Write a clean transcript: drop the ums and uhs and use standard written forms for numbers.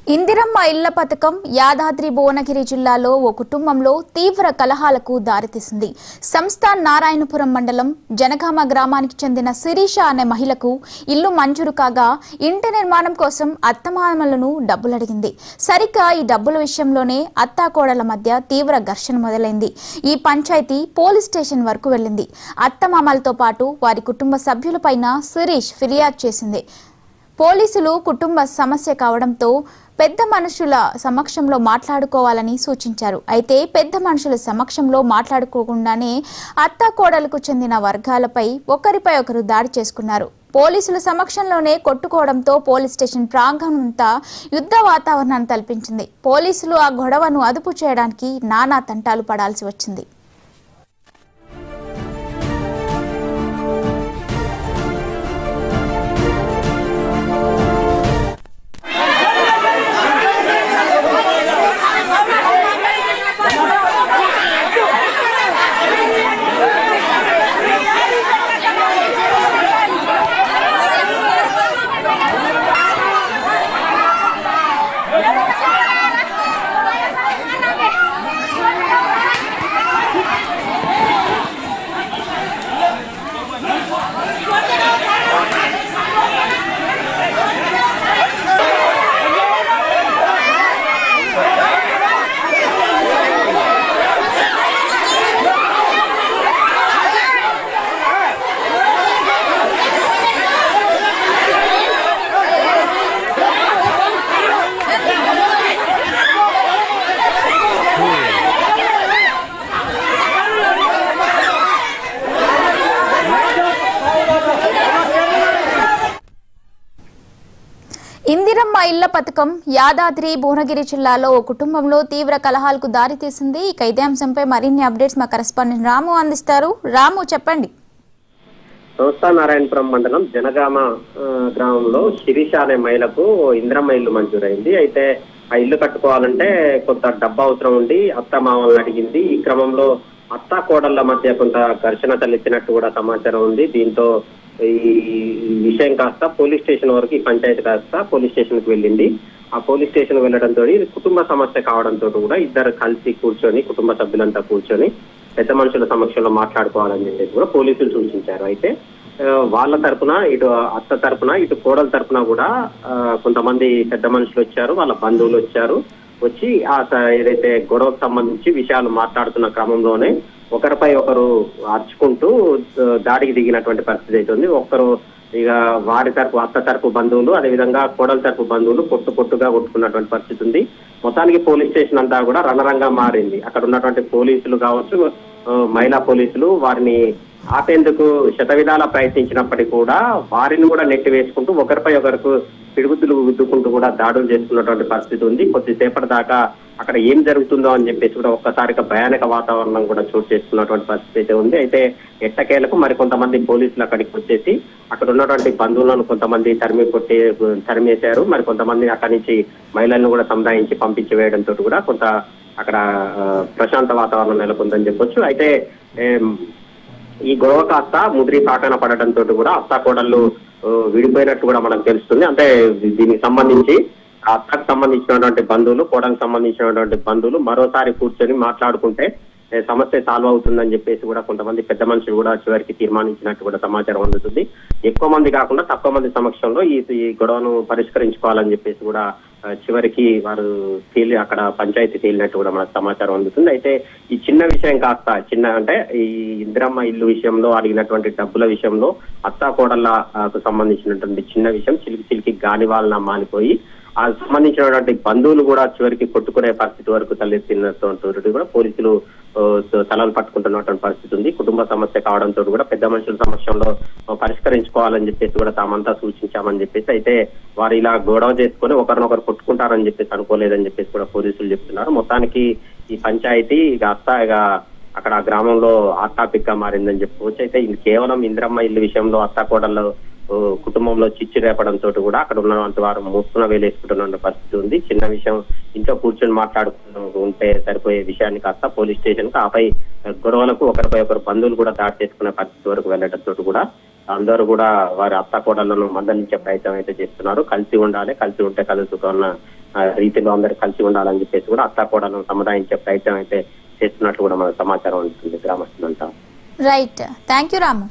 ఇందిరమ్మ ఇళ్ల పథకం యాదాద్రి భువనగిరి జిల్లాలో ఓ కుటుంబంలో తీవ్ర కలహాలకు దారితీసింది. సంస్థాన్ నారాయణపురం మండలం జనగామ గ్రామానికి చెందిన శిరీష అనే మహిళకు ఇల్లు మంజూరు కాగా ఇంటి నిర్మాణం కోసం అత్తమామలను డబ్బులడిగింది. సరిగ్గా ఈ డబ్బుల విషయంలోనే అత్తాకోడల మధ్య తీవ్ర ఘర్షణ మొదలైంది. ఈ పంచాయతీ పోలీస్ స్టేషన్ వరకు వెళ్లింది. అత్తమామలతో పాటు వారి కుటుంబ సభ్యులపైన శిరీష్ ఫిర్యాదు చేసింది. పోలీసులు కుటుంబ సమస్య కావడంతో పెద్ద మనుషుల సమక్షంలో మాట్లాడుకోవాలని సూచించారు. అయితే పెద్ద మనుషుల సమక్షంలో మాట్లాడుకోకుండానే అత్తాకోడలకు చెందిన వర్గాలపై ఒకరిపై ఒకరు దాడి చేసుకున్నారు. పోలీసుల సమక్షంలోనే కొట్టుకోవడంతో పోలీస్ స్టేషన్ ప్రాంగణమంతా యుద్ధ వాతావరణాన్ని తలపించింది. పోలీసులు ఆ గొడవను అదుపు చేయడానికి నానా తంటాలు పడాల్సి వచ్చింది. ఇందిరమ్మ ఇళ్ల పథకం యాదాద్రి భువనగిరి జిల్లాలో ఓ కుటుంబంలో తీవ్ర కలహాలకు దారితీసింది. ఇక ఇదే అంశంపై మరిన్ని అప్డేట్స్ మా కరెస్పాండెంట్ రాము అందిస్తారు. రాము, చెప్పండి. సంస్థాన్ నారాయణపురం మండలం జనగామ గ్రామంలో శిరీష అనే మహిళకు ఇందిరమ్మ ఇల్లు మంజూరైంది. అయితే ఆ ఇల్లు కట్టుకోవాలంటే కొంత డబ్బు అవసరం ఉండి అత్త మామల్ని అడిగింది. ఈ క్రమంలో అత్తా కోడళ్ల మధ్య కొంత ఘర్షణ తలెత్తినట్టు కూడా సమాచారం ఉంది. దీంతో ఈ విషయం కాస్త పోలీస్ స్టేషన్ వరకు, ఈ పంచాయతీ కాస్త పోలీస్ స్టేషన్ కు వెళ్ళింది. ఆ పోలీస్ స్టేషన్ వెళ్లడంతో కుటుంబ సమస్య కావడంతో కూడా ఇద్దరు కలిసి కూర్చొని, కుటుంబ సభ్యులంతా కూర్చొని పెద్ద మనుషుల సమక్షంలో మాట్లాడుకోవాలని చెప్పేసి కూడా పోలీసులు సూచించారు. అయితే వాళ్ళ తరపున, ఇటు అత్త తరపున, ఇటు కోడల తరపున కూడా కొంతమంది పెద్ద మనుషులు వచ్చారు, వాళ్ళ బంధువులు వచ్చి ఆ ఏదైతే గొడవకు సంబంధించి విషయాలు మాట్లాడుతున్న క్రమంలోనే ఒకరిపై ఒకరు అర్చుకుంటూ దాడికి దిగినటువంటి పరిస్థితి అవుతుంది. ఒకరు ఇక వారి తరపు, అత్త తరపు బంధువులు, అదేవిధంగా కోడల తరపు బంధువులు పొట్టుగా కొట్టుకున్నటువంటి పరిస్థితి ఉంది. మొత్తానికి పోలీస్ స్టేషన్ అంతా కూడా రణరంగా మారింది. అక్కడ ఉన్నటువంటి పోలీసులు కావచ్చు, మహిళా పోలీసులు వారిని ఆపేందుకు శతవిధాలా ప్రయత్నించినప్పటికీ కూడా వారిని కూడా నెట్టి వేసుకుంటూ ఒకరిపై ఒకరికి పిడుగుతులు గుద్దుకుంటూ కూడా దాడులు చేసుకున్నటువంటి పరిస్థితి ఉంది. కొద్దిసేపటి దాకా అక్కడ ఏం జరుగుతుందో అని చెప్పేసి కూడా ఒక్కసారిగా భయానక వాతావరణం కూడా చోటు చేసుకున్నటువంటి పరిస్థితి అయితే ఉంది. అయితే ఎట్టకేలకు మరికొంతమంది పోలీసులు అక్కడికి వచ్చేసి అక్కడ ఉన్నటువంటి బంధువులను కొంతమంది తరిమేశారు. మరి కొంతమంది అక్కడి నుంచి మహిళలను కూడా సముదాయించి పంపించి వేయడంతో కూడా కొంత అక్కడ ప్రశాంత వాతావరణం నెలకొందని చెప్పొచ్చు. అయితే ఈ గొడవ కాస్త ముదిరి పాకన పడడంతో కూడా అత్తా కోడళ్ళు విడిపోయినట్టు కూడా మనకు తెలుస్తుంది. అంటే దీనికి సంబంధించి అత్తకు సంబంధించినటువంటి బంధువులు, కోడలకు సంబంధించినటువంటి బంధువులు మరోసారి కూర్చొని మాట్లాడుకుంటే సమస్య సాల్వ్ అవుతుందని చెప్పేసి కూడా కొంతమంది పెద్ద మనుషులు కూడా చివరికి తీర్మానించినట్టు కూడా సమాచారం అందుతుంది. ఎక్కువ మంది కాకుండా తక్కువ మంది సమక్షంలో ఈ గొడవను పరిష్కరించుకోవాలని చెప్పేసి కూడా చివరికి వారు అక్కడ పంచాయతీ తేలినట్టు కూడా మనకు సమాచారం అందుతుంది. అయితే ఈ చిన్న విషయం కాస్త అంటే ఈ ఇందిరమ్మ ఇల్లు విషయంలో అడిగినటువంటి డబ్బుల విషయంలో అత్తా కోడళ్ళకు సంబంధించినటువంటి చిన్న విషయం చిలికి గాలి వాళ్ళ మానిపోయి ఆ సంబంధించినటువంటి బంధువులు కూడా చివరికి కొట్టుకునే పరిస్థితి వరకు తలెత్తినటువంటి కూడా పోలీసులు తలలు పట్టుకుంటున్నటువంటి పరిస్థితి ఉంది. కుటుంబ సమస్య కావడంతో కూడా పెద్ద మనుషుల సమక్షంలో పరిష్కరించుకోవాలని చెప్పేసి కూడా తామంతా సూచించామని చెప్పేసి, అయితే వారు ఇలా గొడవ చేసుకుని ఒకరినొకరు కొట్టుకుంటారని చెప్పేసి అనుకోలేదని చెప్పేసి కూడా పోలీసులు చెప్తున్నారు. మొత్తానికి ఈ పంచాయతీ అక్కడ గ్రామంలో హాట్ టాపిక్ గా మారిందని చెప్పుకోవచ్చు. అయితే ఇది కేవలం ఇందిరమ్మ ఇల్లు విషయంలో అత్తా కోడళ్ళు కుటుంబంలో చిచ్చు రేపడంతో కూడా అక్కడ ఉన్నటువంటి వారు మూసుకున్న వేలేసుకుంటున్న పరిస్థితి ఉంది. చిన్న విషయం ఇంట్లో కూర్చొని మాట్లాడుకుంటే సరిపోయే విషయాన్ని కాస్త పోలీస్ స్టేషన్ కు, ఆపై గొడవలకు ఒకరిపై ఒకరు బంధువులు కూడా దాడి చేసుకునే పరిస్థితి వరకు వెళ్లడంతో కూడా అందరూ కూడా వారి అత్త కోడళ్లను మందలించే ప్రయత్నం అయితే చేస్తున్నారు. కలిసి ఉండాలి, కలిసి ఉంటే కలుసుకున్న రీతిలో అందరూ కలిసి ఉండాలని చెప్పేసి కూడా అత్తా కోడలను సముదాయించే ప్రయత్నం అయితే చేస్తున్నట్లు కూడా మనకు సమాచారం ఉంటుంది గ్రామస్తులంతా. Right, thank you Ramu.